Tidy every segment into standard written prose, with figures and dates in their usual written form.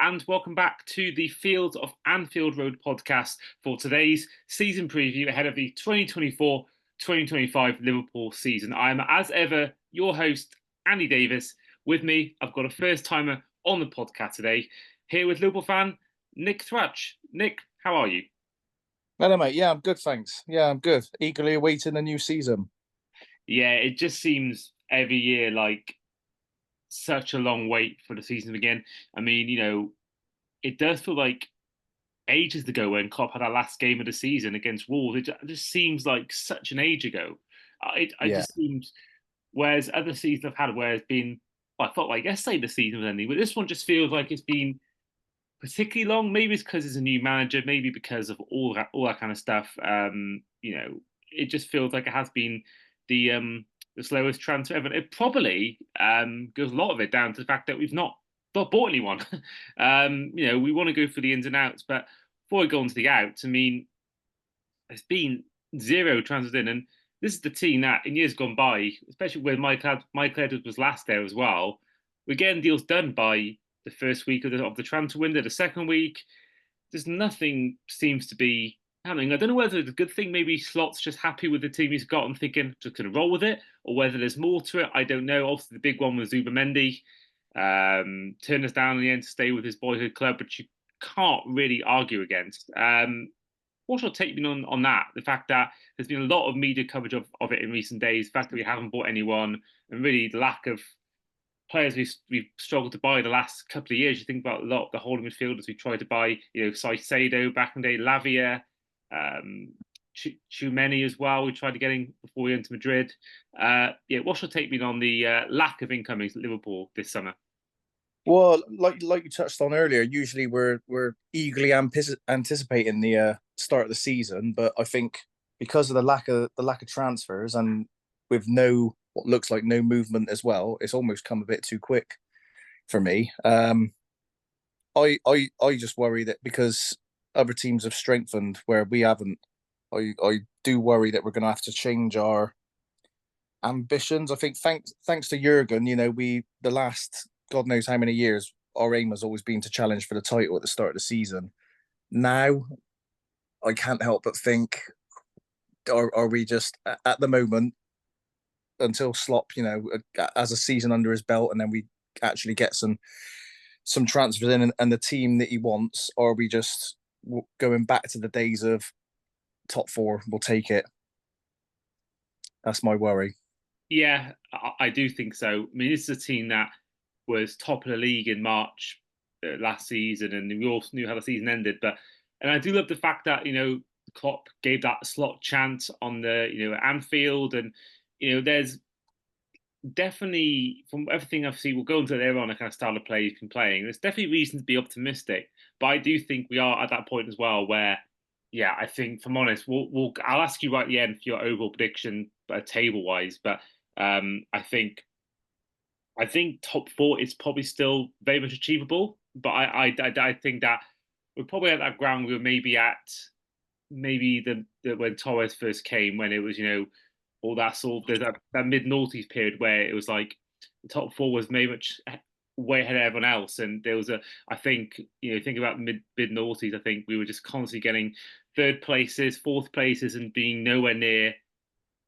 and welcome back to the Fields of Anfield Road podcast for today's season preview ahead of the 2024-2025 Liverpool season. I am, as ever, your host, Andy Davis. With me, I've got a first-timer on the podcast today, here with Liverpool fan Nick Trutch. Nick, how are you? Hello, mate. Yeah, I'm good, thanks. Yeah, I'm good. Eagerly awaiting the new season. Yeah, it just seems every year like such a long wait for the season to begin. I mean, it does feel like ages ago when Klopp had our last game of the season against Wolves. It just seems like such an age ago. I Yeah, just seems, whereas other seasons I've had where it's been, well, I felt like yesterday the season was ending, but this one just feels like it's been particularly long. Maybe it's because it's a new manager, maybe because of all that kind of stuff. It just feels like it has been the slowest transfer ever. It probably goes a lot of it down to the fact that we've not bought anyone. We want to go for the ins and outs, but before we go on to the outs, I mean, there's been zero transfers in, and this is the team that in years gone by, especially when Mike Edwards was last there as well, we're getting deals done by the first week of the transfer window, the second week. There's nothing seems to be happening. I don't know whether it's a good thing. Maybe Slot's just happy with the team he's got and thinking just going to roll with it, or whether there's more to it. I don't know. Obviously, the big one was Zubimendi. Turned us down in the end to stay with his boyhood club, but you can't really argue against. What's your take been on that? The fact that there's been a lot of media coverage of it in recent days, the fact that we haven't bought anyone, and really the lack of players we've struggled to buy the last couple of years. You think about a lot of the holding midfielders we tried to buy, Saicedo back in the day, Lavia, Tchouameni as well. We tried to get in before we went to Madrid. What's your take been on the lack of incomings at Liverpool this summer? well, like you touched on earlier, usually we're eagerly anticipating the start of the season, but I think because of the lack of transfers and with no what looks like no movement as well, it's almost come a bit too quick for me. I just worry that because other teams have strengthened where we haven't, I do worry that we're going to have to change our ambitions. I think thanks to Jurgen, we the last God knows how many years our aim has always been to challenge for the title at the start of the season. Now I can't help but think, are we just at the moment until Slop, as a season under his belt, and then we actually get some transfers in and the team that he wants, or are we just going back to the days of top four? We'll take it. That's my worry. Yeah, I do think so. I mean, this is a team that was top of the league in March last season, and we all knew how the season ended. And I do love the fact that Klopp gave that slot chance on the Anfield, and there's definitely from everything I've seen, we'll go into there on a kind of style of play he's been playing. There's definitely reason to be optimistic, but I do think we are at that point as well where, yeah, I think, if I'm honest, I'll ask you right at the end for your overall prediction, table wise, but I think top four is probably still very much achievable, but I think that we're probably at that ground we were maybe at maybe the when Torres first came, when it was all that sort of there's that mid noughties period where it was like the top four was very much way ahead of everyone else, and there was I think think about mid noughties. I think we were just constantly getting third places, fourth places, and being nowhere near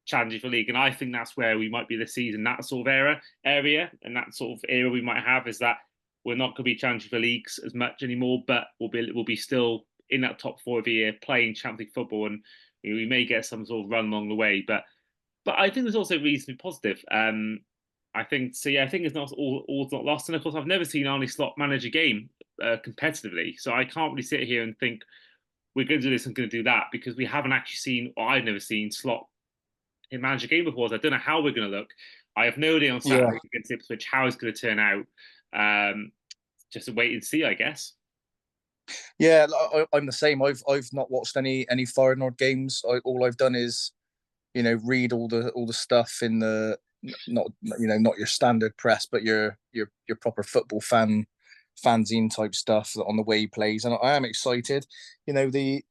challenging for league. And I think that's where we might be this season, that sort of area, and that sort of era we might have is that we're not going to be challenging for leagues as much anymore, but we'll be still in that top four of the year playing Champions League football, and we may get some sort of run along the way, but I think there's also reason to be positive. I think so. Yeah, I think it's not all's not lost. And of course, I've never seen Arne Slot manage a game competitively, so I can't really sit here and think we're going to do this and going to do that because we haven't actually seen, or I've never seen Slot in manage a game before. So I don't know how we're going to look. I have no idea on Yeah, Saturday against Ipswich how it's going to turn out. Just a wait and see, I guess. yeah. I'm the same. I've not watched any Feyenoord games. All I've done is read all the stuff in the not your standard press, but your proper football fanzine type stuff on the way he plays, and I am excited. The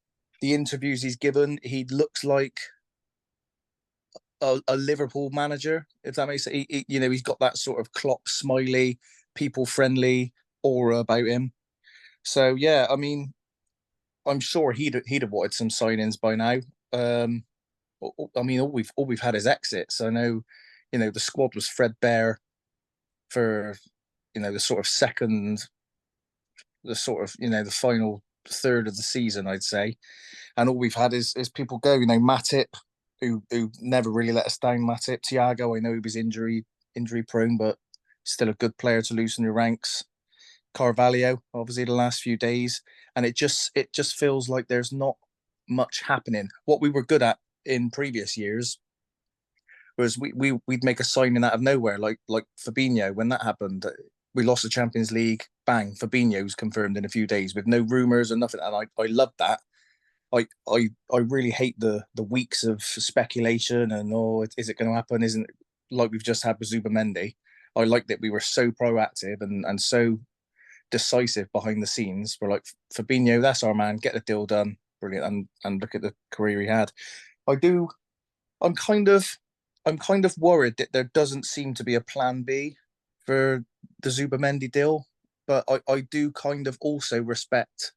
interviews he's given, he looks like a Liverpool manager, if that makes sense. He's got that sort of Klopp smiley, people friendly aura about him. So yeah, I mean, I'm sure he'd have wanted some signings by now. Um, I mean, all we've had is exits. I know, the squad was threadbare for the sort of the final third of the season, I'd say. And all we've had is people go. Matip, who never really let us down. Matip, Thiago. I know he was injury prone, but still a good player to loosen your ranks. Carvalho, obviously the last few days, and it just feels like there's not much happening. What we were good at in previous years was we'd make a signing out of nowhere, like Fabinho. When that happened, we lost the Champions League. Bang, Fabinho's confirmed in a few days with no rumours and nothing, and I love that. I really hate the weeks of speculation and is it going to happen? Isn't it, like we've just had with Zubamendi. I like that we were so proactive and so decisive behind the scenes. We're like, Fabinho, that's our man. Get the deal done. Brilliant. And look at the career he had. I do. I'm kind of I'm kind of worried that there doesn't seem to be a plan B for the Zubamendi deal. But I do kind of also respect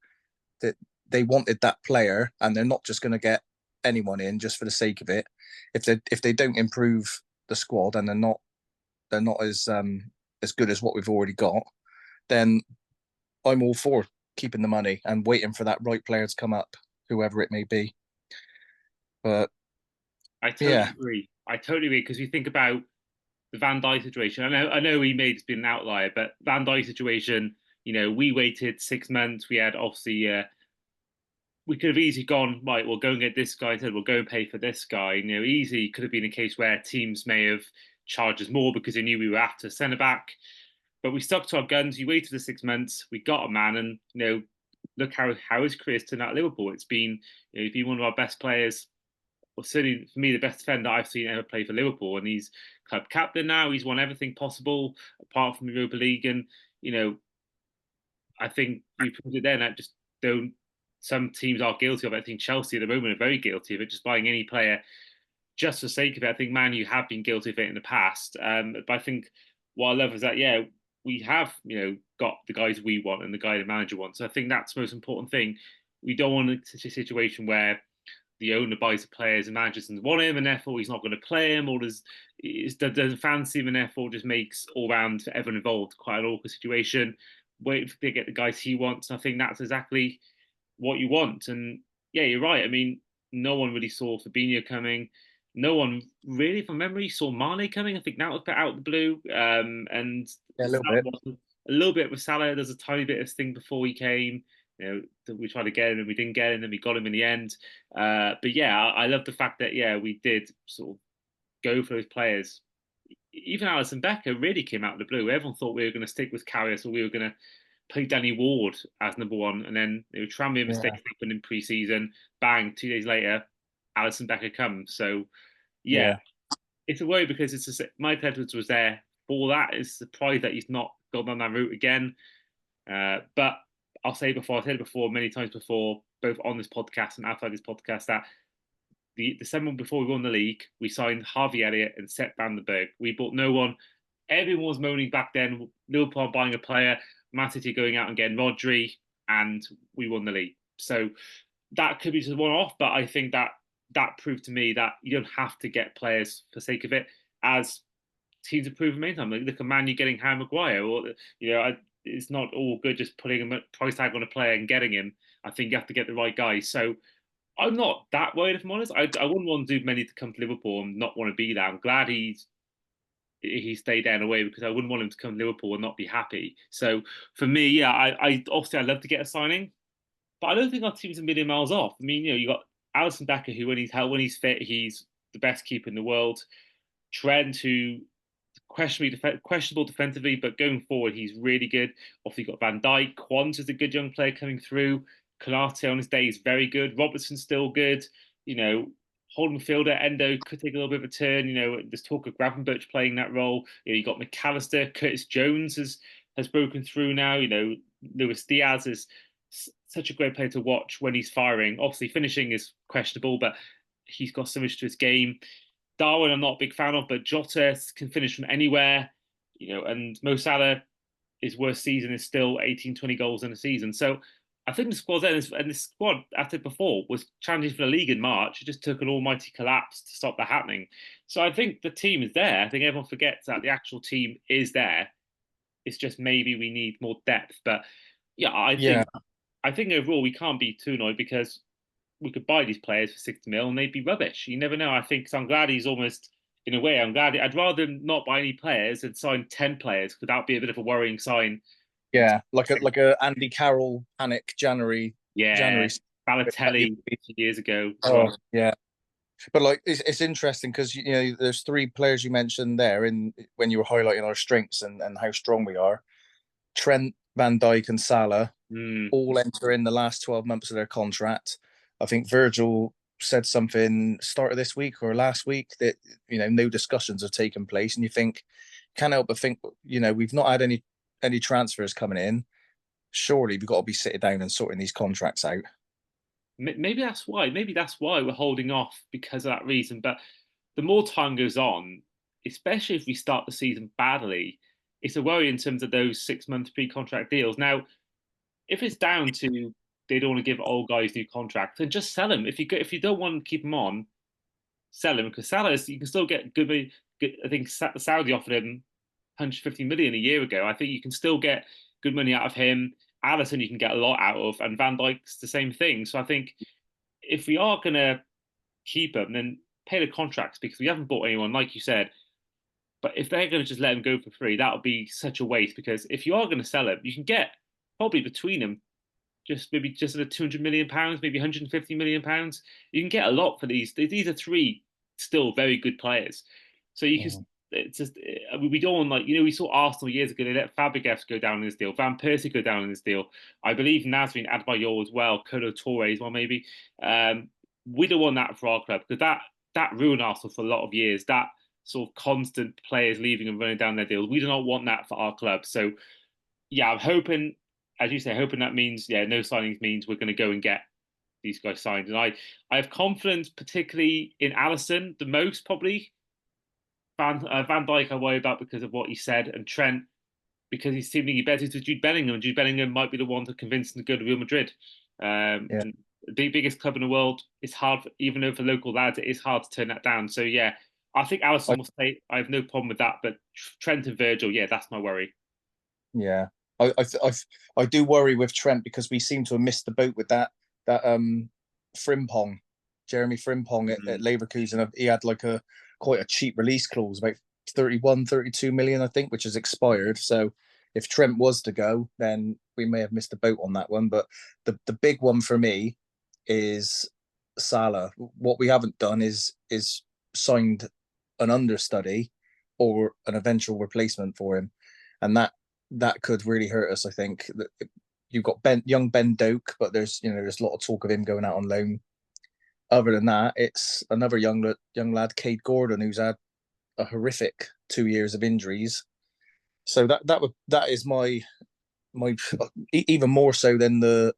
that they wanted that player and they're not just going to get anyone in just for the sake of it. If they don't improve the squad and they're not as good as what we've already got, then I'm all for keeping the money and waiting for that right player to come up, whoever it may be. But I totally yeah, agree. I totally agree because you think about the Van Dijk situation. I know he made it's been an outlier, but Van Dijk situation. We waited 6 months. We had obviously we could have easily gone right. We'll go and get this guy. Instead, we'll go and pay for this guy. Easy could have been a case where teams may have charged us more because they knew we were after centre back. But we stuck to our guns. We waited the 6 months. We got a man, and look how his career's turned out at Liverpool. It's been he's been one of our best players. Well, certainly for me, the best defender I've seen ever play for Liverpool, and he's club captain now. He's won everything possible apart from the Europa League, and you know I think you put it there. That just don't. Some teams are guilty of it. I think Chelsea at the moment are very guilty of it, just buying any player just for the sake of it. I think Man U have been guilty of it in the past. But I think what I love is that we have got the guys we want and the guy the manager wants. So I think that's the most important thing. We don't want such a situation where the owner buys the players and manager doesn't want him, and therefore he's not going to play him, or doesn't fancy him, and therefore just makes all round for everyone involved quite an awkward situation. Wait to get the guys he wants. And I think that's exactly what you want. And yeah, you're right. I mean, no one really saw Fabinho coming. No one really, from memory, saw Mane coming. I think that was put out of the blue. And yeah, a little Salah bit. wasn't a little bit with Salah. There's a tiny bit of thing before he came. We tried to get him and we didn't get him, and then we got him in the end. But yeah, I love the fact that we did sort of go for those players. Even Alisson Becker really came out of the blue. Everyone thought we were going to stick with Carrius or we were going to play Danny Ward as number one, and then Tranmere Yeah, mistakes happened in pre-season. Bang! 2 days later, Alisson Becker comes. So yeah, yeah, it's a worry because Mike Edwards was there for that. It's surprised that he's not gone down that route again. But I've said it before many times before, both on this podcast and outside this podcast, that the summer before we won the league, we signed Harvey Elliott and Sepp van den Berg. We bought no one. Everyone was moaning back then, Liverpool buying a player, Man City going out and getting Rodri, and we won the league. So that could be just one off, but I think that proved to me that you don't have to get players for sake of it, as teams have proven many times. Like, look at Man U getting Harry Maguire, or it's not all good just putting a price tag on a player and getting him. I think you have to get the right guy. So I'm not that worried, if I'm honest. I wouldn't want Many to come to Liverpool and not want to be there. I'm glad he stayed there in a way because I wouldn't want him to come to Liverpool and not be happy. So for me, yeah, I obviously I'd love to get a signing, but I don't think our team's a million miles off. I mean, you got Alisson Becker, who when he's fit, he's the best keeper in the world. Trent, who questionable defensively, but going forward, he's really good. Obviously, you've got Van Dijk. Quans is a good young player coming through. Kanate on his day is very good. Robertson's still good. You know, holding midfielder Endo could take a little bit of a turn. There's talk of Gravenberch playing that role. You got McAllister. Curtis Jones has broken through now. Luis Diaz is such a great player to watch when he's firing. Obviously, finishing is questionable, but he's got so much to his game. Darwin, I'm not a big fan of, but Jota can finish from anywhere. And Mo Salah, his worst season is still 18, 20 goals in a season. So I think the squad then, and the squad after before was challenging for the league in March. It just took an almighty collapse to stop that happening. So I think the team is there. I think everyone forgets that the actual team is there. It's just maybe we need more depth. But yeah, Yeah, I think overall we can't be too annoyed because we could buy these players for 60 mil and they'd be rubbish. You never know. I think so. I'm glad he's almost in a way. I'm glad. I'd rather not buy any players and sign 10 players because that would be a bit of a worrying sign. In yeah, like a Andy Carroll panic January. yeah, Balotelli 2 years ago as Oh well. yeah, but like it's interesting because you know there's three players you mentioned there in when you were highlighting our strengths and how strong we are. Trent, Van Dijk, and Salah Mm. all enter in the last 12 months of their contract. I think Virgil said something start of this week or last week that no discussions have taken place, and you think can't help but think we've not had any transfers coming in. Surely we've got to be sitting down and sorting these contracts out. Maybe that's why. Maybe that's why we're holding off because of that reason. But the more time goes on, especially if we start the season badly, it's a worry in terms of those 6 month pre-contract deals. Now, if it's down to they don't want to give old guys new contracts, then just sell them. If you don't want to keep them on, sell him because Salah you can still get good money. I think Saudi offered him 150 million a year ago. I think you can still get good money out of him. Allison you can get a lot out of, and Van Dijk's the same thing. So I think if we are gonna keep him, then pay the contracts because we haven't bought anyone, like you said. But if they're going to just let him go for free, that would be such a waste. Because if you are going to sell him, you can get probably between them just at £200 million, maybe £150 million. You can get a lot for these. These are three still very good players. So you can. Mhm. It's just we don't like we saw Arsenal years ago. They let Fabregas go down in this deal, Van Persie go down in this deal. I believe Nasrin Adebayor as well, Kolo Toure as well maybe. Um, we don't want that for our club because that ruined Arsenal for a lot of years. That sort of constant players leaving and running down their deals. We do not want that for our club. So yeah, I'm hoping, as you say, hoping that means no signings means we're going to go and get these guys signed. And I have confidence, particularly in Allison, the most probably. Van Dijk I worry about because of what he said, and Trent because he's seemingly better to Jude Bellingham, and Jude Bellingham might be the one to convince him to go to Real Madrid. Yeah, And the biggest club in the world, it's hard, even though for local lads, it is hard to turn that down. So yeah, I think I, Allison will stay. I have no problem with that, but Trent and Virgil, yeah, that's my worry. yeah. I do worry with Trent because we seem to have missed the boat with that Frimpong, Jeremy Frimpong at Mm. Leverkusen. He had like a quite a cheap release clause, about 31, 32 million, I think, which has expired. So if Trent was to go, then we may have missed the boat on that one. But the big one for me is Salah. What we haven't done is signed an understudy or an eventual replacement for him, and that could really hurt us. I think that you've got young Ben Doak, but there's a lot of talk of him going out on loan. Other than that, it's another young lad, Cade Gordon, who's had a horrific 2 years of injuries. So that is my even more so than the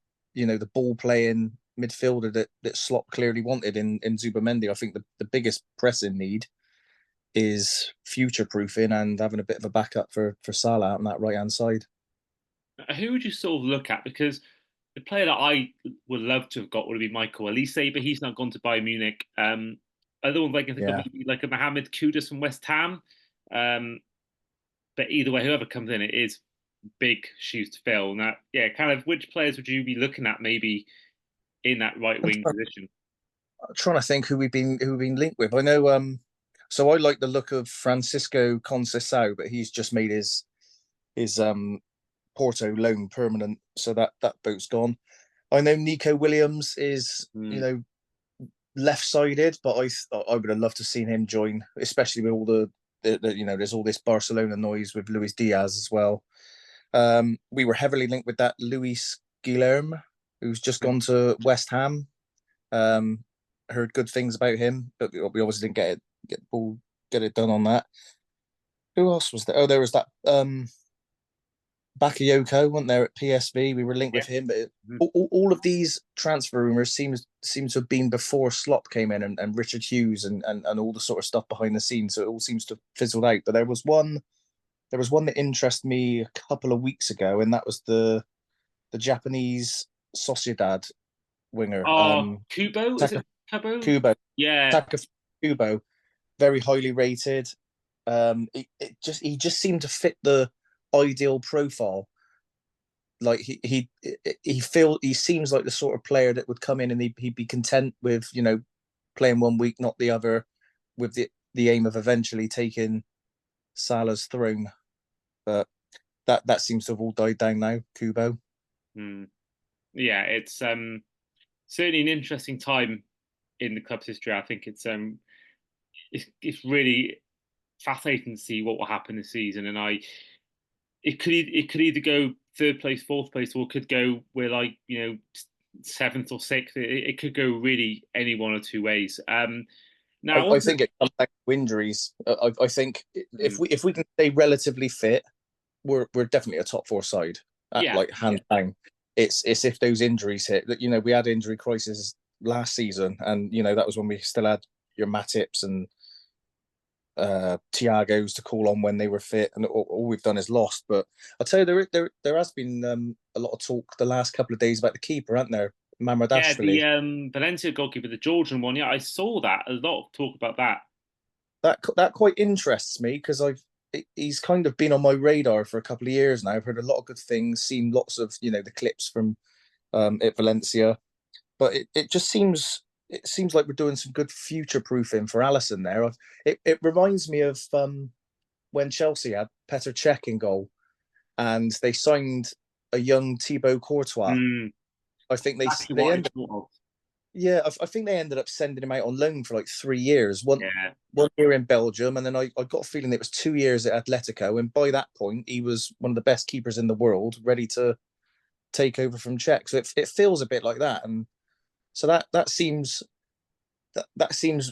ball playing midfielder that Slot clearly wanted in Zubamendi. I think the biggest pressing need is future proofing and having a bit of a backup for Salah on that right hand side. Who would you sort of look at? Because the player that I would love to have got would be Michael Elise, but he's not gone to Bayern Munich. Other ones I can think of Yeah. maybe like a Mohamed Kudus from West Ham. Um, but either way, whoever comes in, it is big shoes to fill. Now, yeah, kind of which players would you be looking at maybe in that right I'm wing position? trying to think who we've been linked with. I know so I like the look of Francisco Conceição, but he's just made his Porto loan permanent, so that boat's gone. I know Nico Williams is Mm, left-sided, but I would have loved to seen him join, especially with all there's all this Barcelona noise with Luis Diaz as well. We were heavily linked with that Luis Guilherme, who's just gone to West Ham. Um, Heard good things about him, but we obviously didn't get it done on that. Who else was there? Oh, there was that Bakayoko, wasn't there at PSV? We were linked yeah. with him, but Mhm. all of these transfer rumors seems to have been before Slot came in and Richard Hughes and all the sort of stuff behind the scenes. So it all seems to have fizzled out. But there was one there was one that interested me a couple of weeks ago, and that was the Japanese Sociedad winger, Oh, Kubo, is Taka it Kubo? Kubo. Yeah. Taka Kubo, very highly rated. He just seemed to fit the ideal profile. Like he seems like the sort of player that would come in and he'd be content with playing one week, not the other, with the aim of eventually taking Salah's throne. But that seems to have all died down now. Kubo. Hmm. Yeah, it's certainly an interesting time in the club's history. I think it's really fascinating to see what will happen this season, and it could either go third place, fourth place, or it could go where like seventh or sixth. It could go really any one or two ways. Now, I think it comes back to injuries. I think mm, if we can stay relatively fit, we're definitely a top four side, yeah, like hands down. It's if those injuries hit that we had injury crisis last season, and that was when we still had your Matips and Tiago's to call on when they were fit, and all we've done is lost. But I'll tell you, there has been a lot of talk the last couple of days about the keeper, aren't there? yeah. The Mamardashvili. Valencia goalkeeper, the Georgian one. Yeah, I saw that. A lot of talk about that. That quite interests me because he's kind of been on my radar for a couple of years now. I've heard a lot of good things, seen lots of the clips from at Valencia, but it just seems like we're doing some good future proofing for Allison there. It reminds me of when Chelsea had Petr Cech in goal and they signed a young Thibaut Courtois. Mm, I think exactly they what I ended thought of. yeah, I think they ended up sending him out on loan for like 3 years. Yeah, One year in Belgium, and then I got a feeling it was 2 years at Atletico. And by that point, he was one of the best keepers in the world, ready to take over from Czech. So it feels a bit like that, and so that seems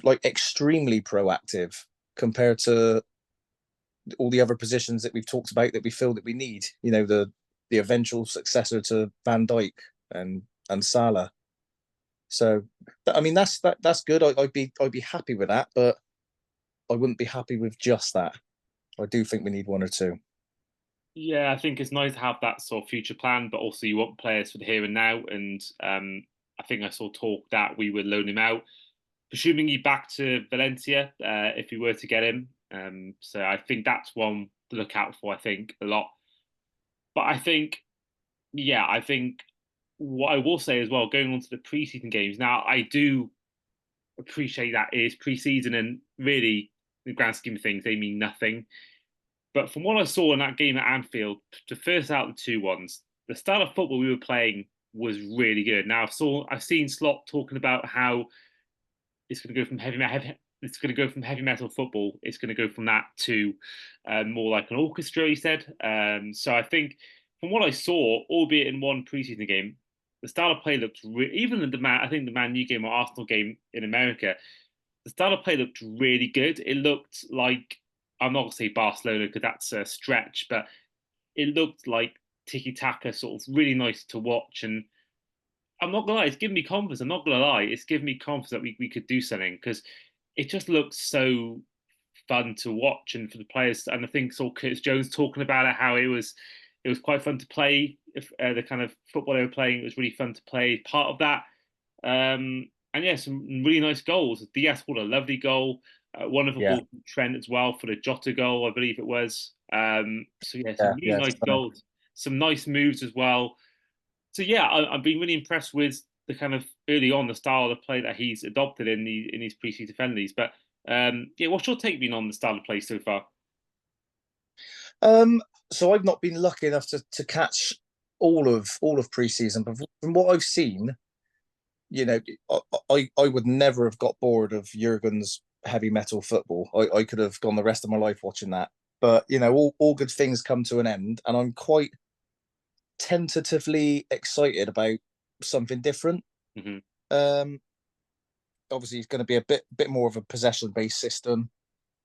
like extremely proactive compared to all the other positions that we've talked about that we feel that we need. The eventual successor to Van Dijk and Salah. So, I mean, that's good. I'd be happy with that, but I wouldn't be happy with just that. I do think we need one or two. yeah. I think it's nice to have that sort of future plan, but also you want players for the here and now. And I think I saw talk that we would loan him out, presuming he back to Valencia if we were to get him. So I think that's one to look out for. I think a lot, but I think yeah, I think what I will say as well, going on to the preseason games. Now I do appreciate that it is preseason and really, in the grand scheme of things, they mean nothing. But from what I saw in that game at Anfield, to first out the two ones, the style of football we were playing was really good. Now I've seen Slot talking about how it's going to go from it's going to go from heavy metal football. It's going to go from that to more like an orchestra. He said. So I think from what I saw, albeit in one preseason game, the style of play looked even in the man. I think the Man U game or Arsenal game in America, the style of play looked really good. It looked like I'm not going to say Barcelona because that's a stretch, but it looked like tiki taka, sort of really nice to watch. And I'm not gonna lie, it's given me confidence. I'm not gonna lie, it's given me confidence that we could do something because it just looks so fun to watch and for the players. And I think saw Curtis Jones talking about it, how it was quite fun to play. If the kind of football they were playing, it was really fun to play. Part of that, and yeah, some really nice goals. Diaz scored a lovely goal. Wonderful Yeah, ball from Trent as well for the Jota goal, I believe it was. So yeah, some really yeah. nice goals, some nice moves as well. So yeah, I've been really impressed with the kind of early on the style of play that he's adopted in his preseason friendlies. But yeah, what's your take been on the style of play so far? Um, so I've not been lucky enough to catch all of preseason, but from what I've seen, you know, I would never have got bored of Jurgen's heavy metal football. I could have gone the rest of my life watching that. But all good things come to an end, and I'm quite tentatively excited about something different. Hmm. Um, Obviously, it's going to be a bit more of a possession based system.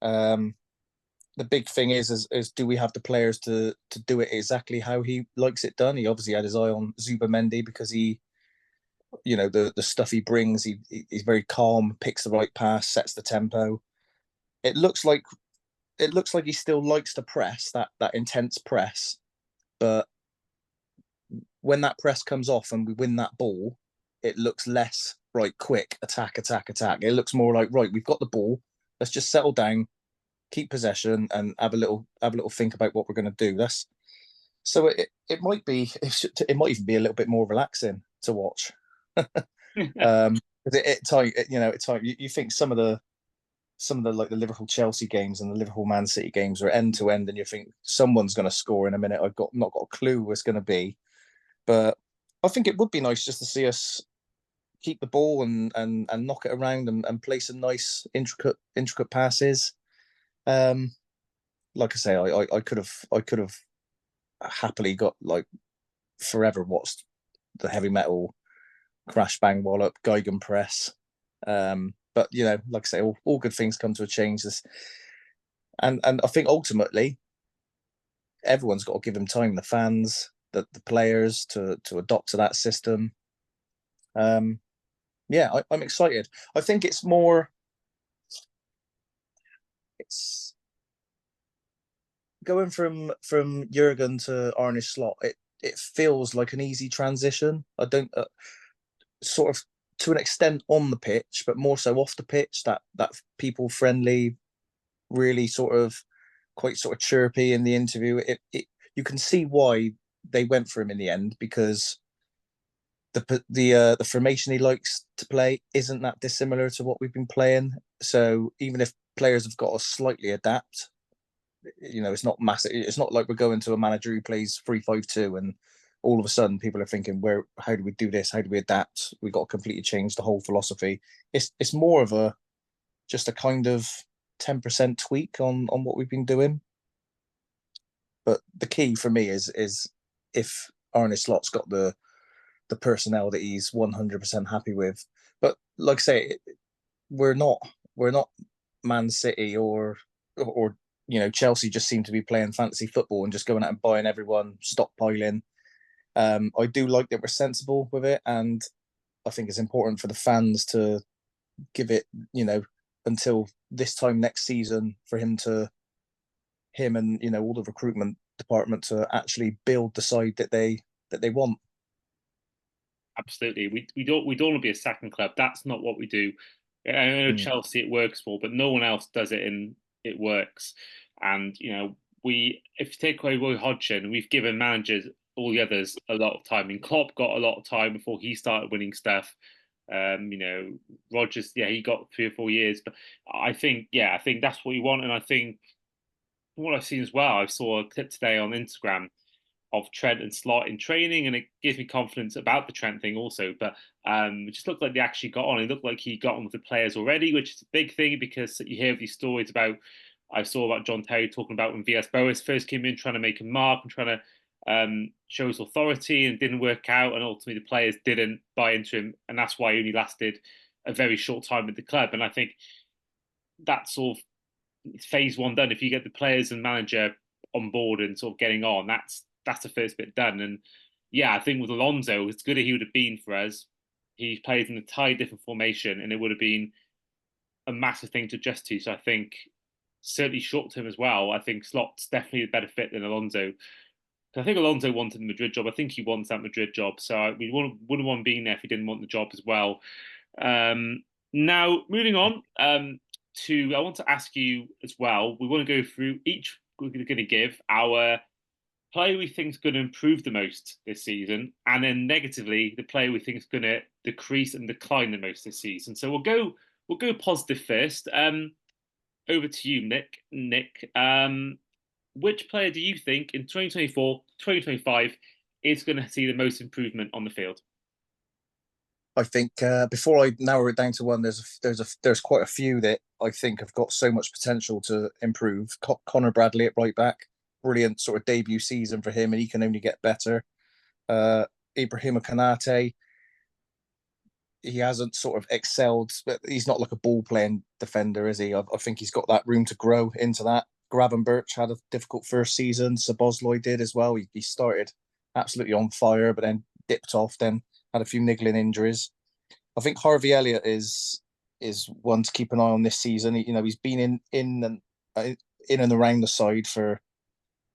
Um, the big thing is do we have the players to do it exactly how he likes it done? He obviously had his eye on Zubamendi because the stuff he brings, he's very calm, picks the right pass, sets the tempo. It looks like it looks like he still likes to press that intense press, but when that press comes off and we win that ball, it looks less right quick attack attack attack. It looks more like right, we've got the ball. Let's just settle down, keep possession, and have a little think about what we're going to do. That's so it might be it might even be a little bit more relaxing to watch. At time at time you think some of the like the Liverpool Chelsea games and the Liverpool Man City games are end to end, and you think someone's going to score in a minute. I've got not got a clue who it's going to be, but I think it would be nice just to see us keep the ball and knock it around and play some nice intricate passes. Um, like I say, I could have happily got like forever watched the heavy metal crash bang wallop Geigen press. But like I say, all good things come to a change. And I think ultimately everyone's got to give him time. The fans, the players to adopt to that system. Um, yeah, I'm excited. I think it's more. It's going from Jurgen to Arne Slot. It feels like an easy transition. I don't sort of to an extent on the pitch, but more so off the pitch. That people friendly, really sort of quite sort of chirpy in the interview. It you can see why they went for him in the end, because the formation he likes to play isn't that dissimilar to what we've been playing. So even if players have got to slightly adapt, it's not massive. It's not like we're going to a manager who plays 3-5-2 and all of a sudden people are thinking, where how do we do this? How do we adapt? We got to completely change the whole philosophy. It's more of a just a kind of 10% tweak on what we've been doing. But the key for me is if Arne Slot's got the personnel that he's 100% happy with. But like I say, we're not we're not Man City or Chelsea just seem to be playing fantasy football and just going out and buying everyone, stockpiling. I do like that we're sensible with it, and I think it's important for the fans to give it, until this time next season for him and all the recruitment department to actually build the side that they want. Absolutely. We don't want to be a second club. That's not what we do. I know Mm. Chelsea it works for, but no one else does it and it works. And we if you take away Roy Hodgson, we've given managers all the others a lot of time. And Klopp got a lot of time before he started winning stuff. Rodgers, yeah, he got 3 or 4 years. But I think that's what you want. And I think from what I've seen as well, I saw a clip today on Instagram of Trent and Slot in training, and it gives me confidence about the Trent thing also. But it just looked like they actually got on. It looked like he got on with the players already, which is a big thing because you hear these stories about. I saw about John Terry talking about when VS Boas first came in, trying to make a mark and trying to show his authority, and didn't work out, and ultimately the players didn't buy into him, and that's why he only lasted a very short time with the club. And I think that's sort of phase one done. If you get the players and manager on board and sort of getting on, that's the first bit done. And yeah, I think with Alonso, as good as he would have been for us, he played in a entirely different formation, and it would have been a massive thing to adjust to. So I think certainly short term as well, I think Slot's definitely a better fit than Alonso. I think Alonso wanted the Madrid job. I think he wants that Madrid job. So we wouldn't want being there if he didn't want the job as well. Now, moving on I want to ask you as well. We want to go through each. We're going to give our player we think is going to improve the most this season, and then negatively the player we think is going to decrease and decline the most this season. So we'll go positive first. Over to you, Nick. Nick, which player do you think in 2024, 2025 is going to see the most improvement on the field? I think before I narrow it down to one, there's quite a few that I think have got so much potential to improve. Connor Bradley at right back, brilliant sort of debut season for him, and he can only get better. Ibrahima Kanate, he hasn't sort of excelled, but he's not like a ball playing defender, is he? I think he's got that room to grow into that. Gravenberch had a difficult first season. Sabozloy did as well. He started absolutely on fire, but then dipped off, then had a few niggling injuries. I think Harvey Elliott is one to keep an eye on this season. He's been in and in and around the side for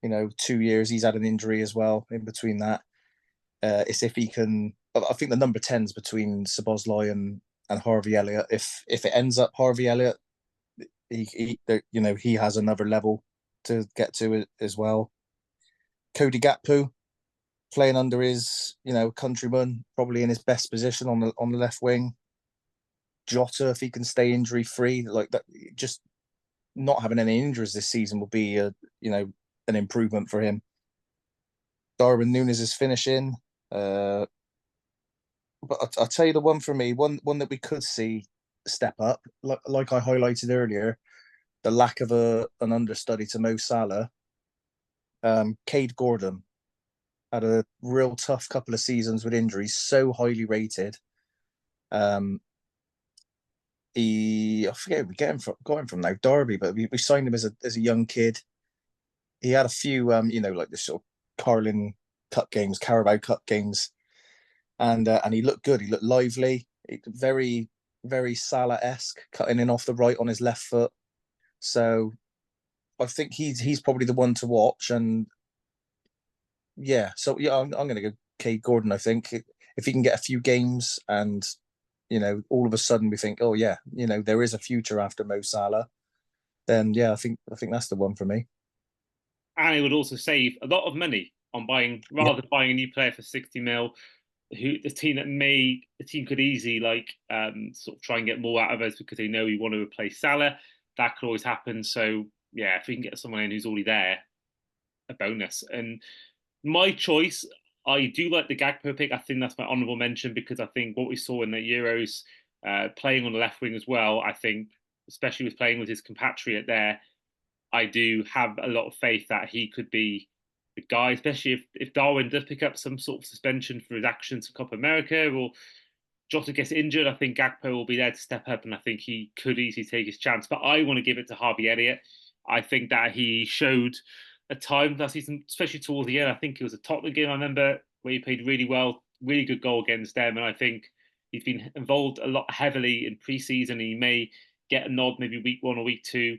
2 years. He's had an injury as well in between that. It's if he can. I think the number 10's between Szoboszlai and Harvey Elliott. If it ends up Harvey Elliott, he has another level to get to it as well. Cody Gakpo playing under his countryman, probably in his best position on the left wing. Jota, if he can stay injury free, like that, just not having any injuries this season will be an improvement for him. Darwin Núñez is finishing. But I'll tell you the one for me, one that we could see step up, like I highlighted earlier, the lack of an understudy to Mo Salah. Cade Gordon had a real tough couple of seasons with injuries, so highly rated. I forget where we got him from now, Derby, but we signed him as a young kid. He had a few, like the sort of Carabao Cup games, and he looked good. He looked lively, very, very Salah-esque, cutting in off the right on his left foot. So I think he's probably the one to watch. And yeah, so yeah, I'm going to go Cade Gordon. I think if he can get a few games, and all of a sudden we think, oh yeah, there is a future after Mo Salah, then yeah, I think that's the one for me. And it would also save a lot of money on buying Yeah, rather than buying a new player for 60 mil. The team could easily sort of try and get more out of us because they know we want to replace Salah. That could always happen. So yeah, if we can get someone in who's already there, a bonus. And my choice, I do like the Gakpo pick. I think that's my honourable mention because I think what we saw in the Euros, playing on the left wing as well. I think, especially with playing with his compatriot there, I do have a lot of faith that he could be the guy, especially if Darwin does pick up some sort of suspension for his actions in Copa America or Jota gets injured. I think Gakpo will be there to step up, and I think he could easily take his chance. But I want to give it to Harvey Elliott. I think that he showed at times last season, especially towards the end. I think it was a Tottenham game I remember where he played really well, really good goal against them, and I think he's been involved a lot heavily in pre-season. He may get a nod maybe week 1 or week 2,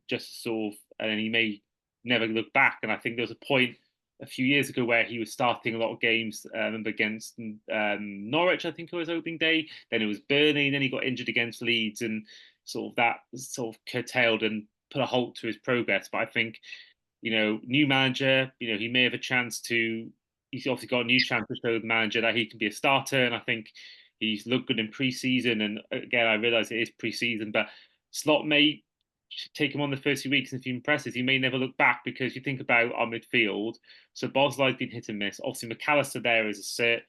just sort of, and then he may never look back. And I think there was a point a few years ago where he was starting a lot of games. I remember against Norwich, I think it was opening day. Then it was Burnley, and then he got injured against Leeds, and sort of that sort of curtailed and put a halt to his progress. But I think new manager, he may have a chance to. He's obviously got a new chance to show the manager that he can be a starter, and I think he's looked good in pre-season. And again, I realise it is pre-season, but Slot may take him on the first few weeks, and if he impresses, he may never look back because you think about our midfield. So Bosley's been hit and miss. Obviously, McAllister there is a cert.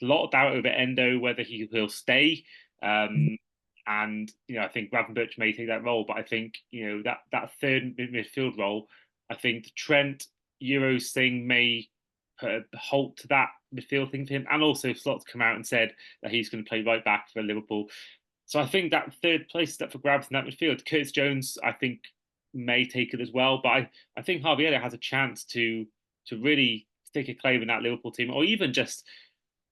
A lot of doubt over Endo whether he'll stay. And I think Gravenberch may take that role, but I think that third midfield role, I think the Trent Euros thing may put a halt to that midfield thing for him, and also Slot's come out and said that he's going to play right back for Liverpool. So I think that third place is up for grabs in that midfield. Curtis Jones, I think, may take it as well, but I think Harvey Elliott has a chance to really stake a claim in that Liverpool team, or even just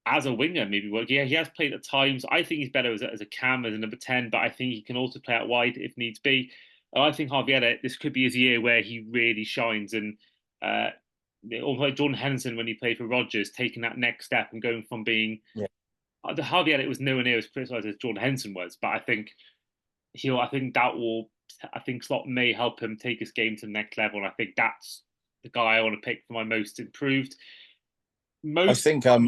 as a winger, maybe work. Yeah, he has played at times. I think he's better as a cam, as a number 10, but I think he can also play out wide if needs be. I think Harvey Elliott, this could be his year where he really shines, and almost like Jordan Henderson when he played for Rodgers, taking that next step and going from being yeah. Harvey Elliott was nowhere near as criticised as Jordan Henderson was, but I think I think Slot may help him take his game to the next level, and I think that's the guy I want to pick for my most improved. I Most think I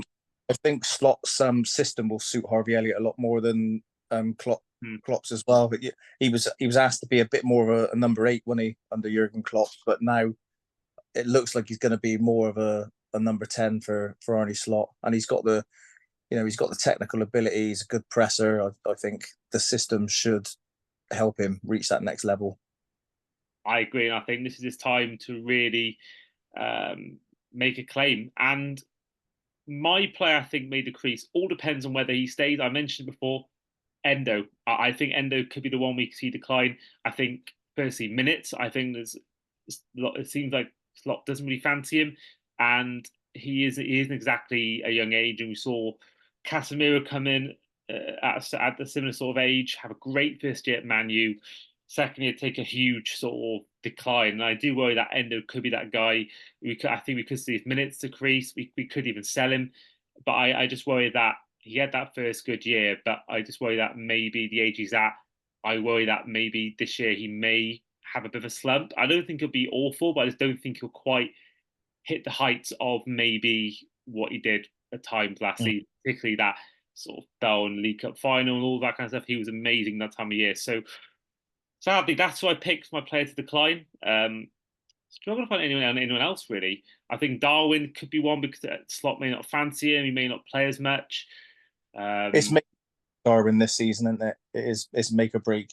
think Slot's system will suit Harvey Elliott a lot more than Klopp's as well. But he was asked to be a bit more of a number 8 when he under Jurgen Klopp, but now it looks like he's going to be more of a number 10 for Arne Slot, and he's got the technical ability. He's a good presser. I think the system should help him reach that next level. I agree, and I think this is his time to really make a claim. And my play, I think, may decrease. All depends on whether he stays. I mentioned before, Endo. I think Endo could be the one we see decline. I think, firstly, minutes. I think it seems like Slot doesn't really fancy him, and he isn't exactly a young age. And we saw Casemiro come in at a similar sort of age, have a great first year at Man U. Secondly, it'd take a huge sort of decline. And I do worry that Endo could be that guy. I think we could see his minutes decrease. We could even sell him. But I just worry that he had that first good year, but I just worry that maybe the age he's at, I worry that maybe this year he may have a bit of a slump. I don't think he'll be awful, but I just don't think he'll quite hit the heights of maybe what he did at times last Mm. season, particularly that sort of down League Cup final and all that kind of stuff. He was amazing that time of year. So sadly, that's who I picked for my player to decline. Struggle to find anyone else really. I think Darwin could be one because Slot may not fancy him. He may not play as much. It's Um, make Darwin this season, isn't it? It is. It's make or break.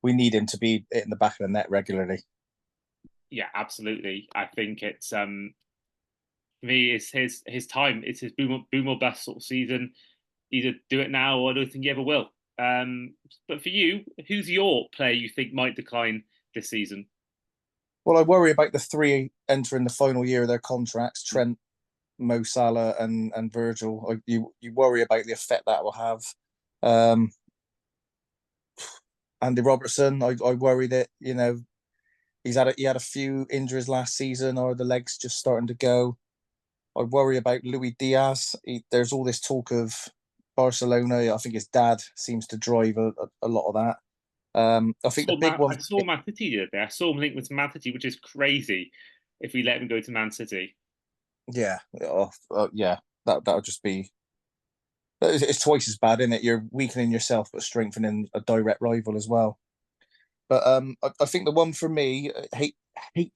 We need him to be hitting the back of the net regularly. yeah, absolutely. I think it's for me, it's his time. It's his boom or bust sort of season. Either do it now or I don't think he ever will. But for you, who's your player you think might decline this season? Well, I worry about the three entering the final year of their contracts: Trent, Mo Salah, and Virgil. You worry about the effect that will have. Um, Andy Robertson, I worry that he had a few injuries last season, or the legs just starting to go. I worry about Luis Diaz. There's all this talk of Barcelona. I think his dad seems to drive a lot of that. I think the big one, I saw Man City the other day. I saw him linked with Man City, which is crazy. If we let him go to Man City, yeah, yeah, that would just be. It's twice as bad, isn't it? You're weakening yourself, but strengthening a direct rival as well. But I think the one for me, hate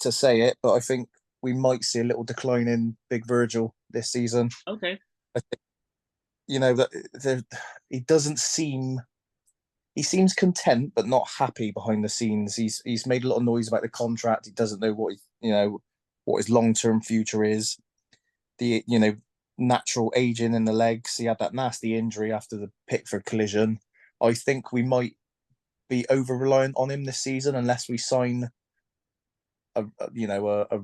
to say it, but I think we might see a little decline in Big Virgil this season. okay. I think, that he doesn't seem he seems content but not happy behind the scenes. He's made a lot of noise about the contract. He doesn't know what his long term future is. The natural aging in the legs. He had that nasty injury after the Pickford collision. I think we might be over reliant on him this season unless we sign a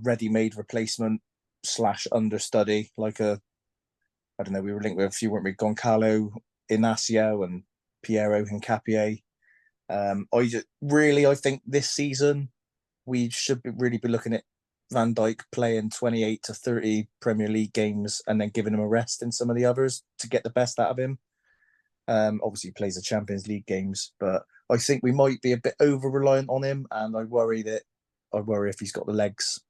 ready made replacement slash understudy like a I don't know. We were linked with a few, weren't we? Goncalo, Inacio, and Piero Hincapié. I think this season we should really be looking at Van Dijk playing 28 to 30 Premier League games and then giving him a rest in some of the others to get the best out of him. Obviously, he plays the Champions League games, but I think we might be a bit over reliant on him, and I worry if he's got the legs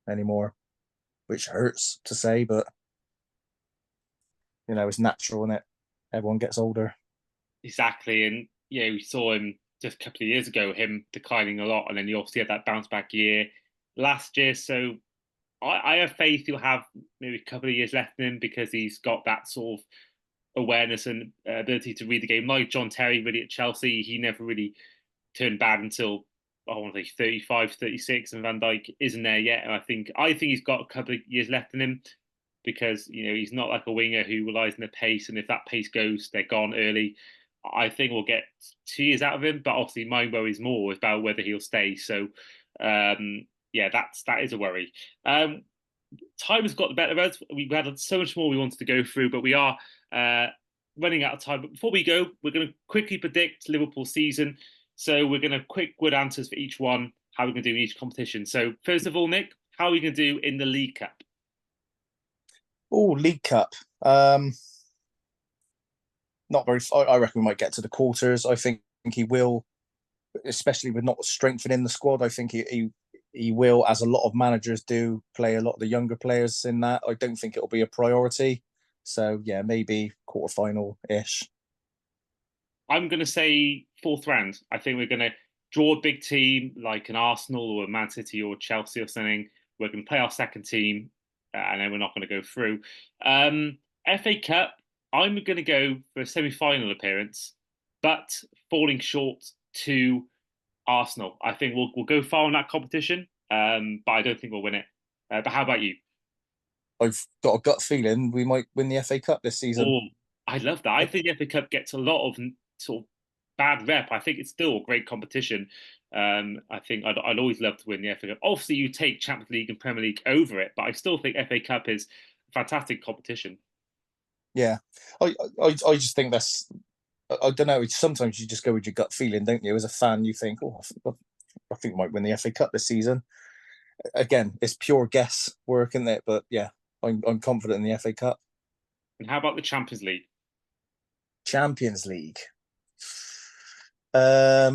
anymore, which hurts to say, but it's natural, and it everyone gets older. Exactly, and yeah, we saw him just a couple of years ago, him declining a lot, and then he obviously had that bounce back year last year. So I have faith he'll have maybe a couple of years left in him because he's got that sort of awareness and ability to read the game. Like John Terry, really at Chelsea, he never really turned bad until I want to say 35, 36, and Van Dijk isn't there yet. And I think he's got a couple of years left in him because he's not like a winger who relies on the pace, and if that pace goes, they're gone early. I think we'll get 2 years out of him, but obviously my worry is more about whether he'll stay. So yeah, that is a worry. Time has got the better of us. We had so much more we wanted to go through, but we are uh, running out of time. But before we go, we're going to quickly predict Liverpool season. So we're going to quick good answers for each one, how we're going to do in each competition. So first of all, Nick, how are we going to do in the League Cup? Oh, League Cup. Um, Not very. I reckon we might get to the quarters. I think he will, especially with not strengthening the squad. I think he will, as a lot of managers do, play a lot of the younger players in that. I don't think it'll be a priority. So yeah, maybe quarterfinal ish. I'm going to say fourth round. I think we're going to draw a big team like an Arsenal or a Man City or Chelsea or something. We're going to play our second team, and then we're not going to go through. FA Cup, I'm going to go for a semi-final appearance, but falling short to Arsenal. I think we'll go far in that competition, but I don't think we'll win it. But how about you? I've got a gut feeling we might win the FA Cup this season. Oh, I love that. I think the FA Cup gets a lot of sort of bad rep. I think it's still a great competition. I think I'd always love to win the FA Cup. Obviously, you take Champions League and Premier League over it, but I still think FA Cup is a fantastic competition. Yeah, I just think that's I don't know. Sometimes you just go with your gut feeling, don't you? As a fan, you think, oh, I think we might win the FA Cup this season. Again, it's pure guess work, isn't it? But yeah, I'm confident in the FA Cup. And how about the Champions League? Champions League. It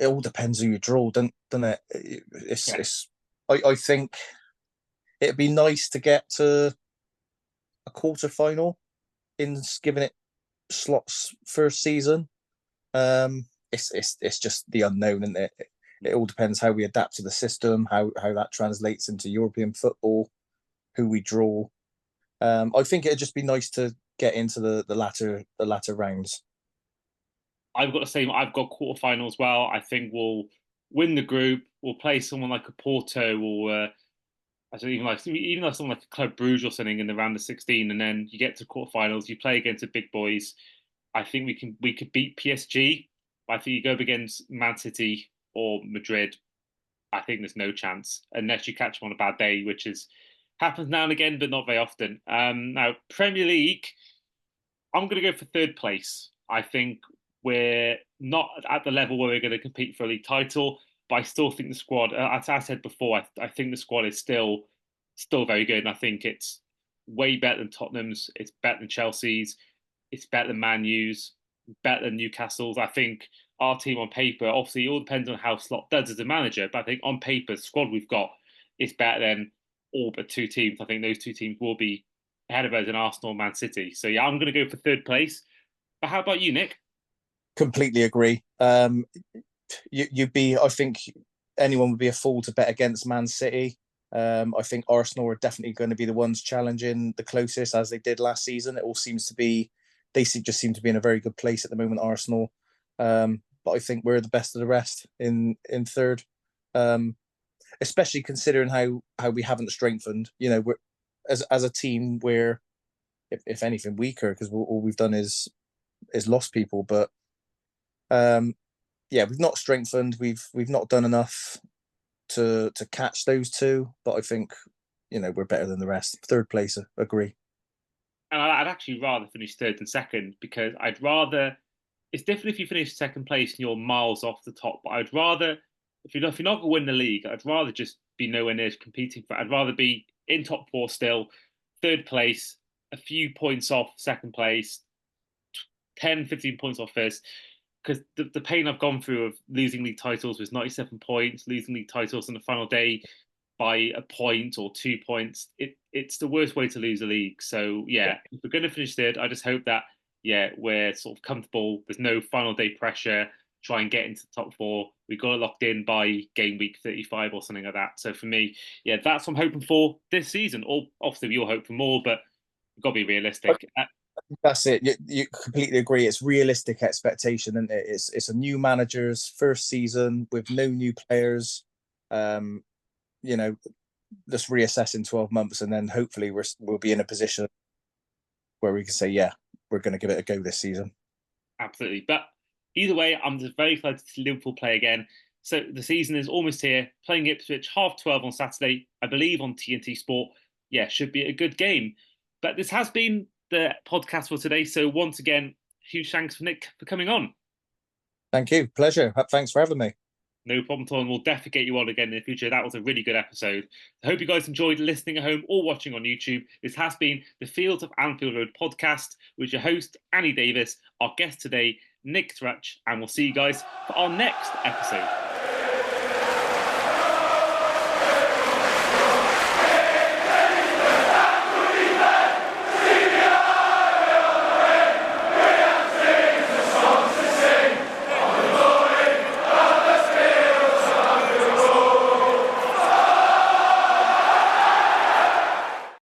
all depends who you draw, doesn't it? Yeah, I think it'd be nice to get to a quarter final in giving it Slot's first season. It's just the unknown, isn't it? It all depends how we adapt to the system, how that translates into European football, who we draw. I think it'd just be nice to get into the latter rounds. I've got the same. I've got quarterfinal as well. I think we'll win the group. We'll play someone like a Porto or I don't even like someone like a Club Brugge or something in the round of 16, and then you get to quarterfinals. You play against the big boys. I think we could beat PSG. I think you go up against Man City or Madrid. I think there's no chance unless you catch them on a bad day, which is happens now and again, but not very often. Now Premier League, I'm going to go for third place. I think we're not at the level where we're going to compete for a league title, but I still think the squad, as I said before, I think the squad is still very good, and I think it's way better than Tottenham's. It's better than Chelsea's. It's better than Man U's. Better than Newcastle's. I think our team on paper, obviously, it all depends on how Slot does as a manager, but I think on paper, the squad we've got is better than all but two teams. I think those two teams will be ahead of us in Arsenal and Man City. So yeah, I'm going to go for third place. But how about you, Nick? Completely agree. You'd be, I think, anyone would be a fool to bet against Man City. I think Arsenal are definitely going to be the ones challenging the closest, as they did last season. It all seems to be, just seem to be in a very good place at the moment, Arsenal. But I think we're the best of the rest in third, especially considering how we haven't strengthened. You know, we're as a team, we're if anything weaker because all we've done is lost people. But yeah, we've not strengthened. We've not done enough to catch those two. But I think we're better than the rest. Third place, agree. And I'd actually rather finish third than second because I'd rather. It's different if you finish second place and you're miles off the top, but I'd rather if you're not going to win the league, I'd rather just be nowhere near competing for. I'd rather be in top four still, third place, a few points off second place, 10, 15 points off first. Because the pain I've gone through of losing league titles was 97 points, losing league titles on the final day by a point or 2 points. It's the worst way to lose a league. So Yeah. yeah, if we're going to finish third, I just hope that we're sort of comfortable. There's no final day pressure. Try and get into the top four. We got it locked in by game week 35 or something like that. So for me, yeah, that's what I'm hoping for this season. Or obviously we all hope for more, but we've got to be realistic. That's it. You completely agree. It's realistic expectation, and it? It's a new manager's first season with no new players. Um, you know, let's reassess in 12 months, and then hopefully we'll be in a position where we can say, yeah, we're going to give it a go this season. Absolutely. But either way, I'm just very excited to see Liverpool play again. So the season is almost here. Playing Ipswich 12:30 on Saturday, I believe on TNT Sport. Yeah, should be a good game. But this has been the podcast for today. So once again, huge thanks for Nick for coming on. Thank you. Pleasure. Thanks for having me. No problem at all. And we'll definitely get you on again in the future. That was a really good episode. I hope you guys enjoyed listening at home or watching on YouTube. This has been the Fields of Anfield Road podcast with your host, Annie Davis, our guest today, Nick Trutch, and we'll see you guys for our next episode.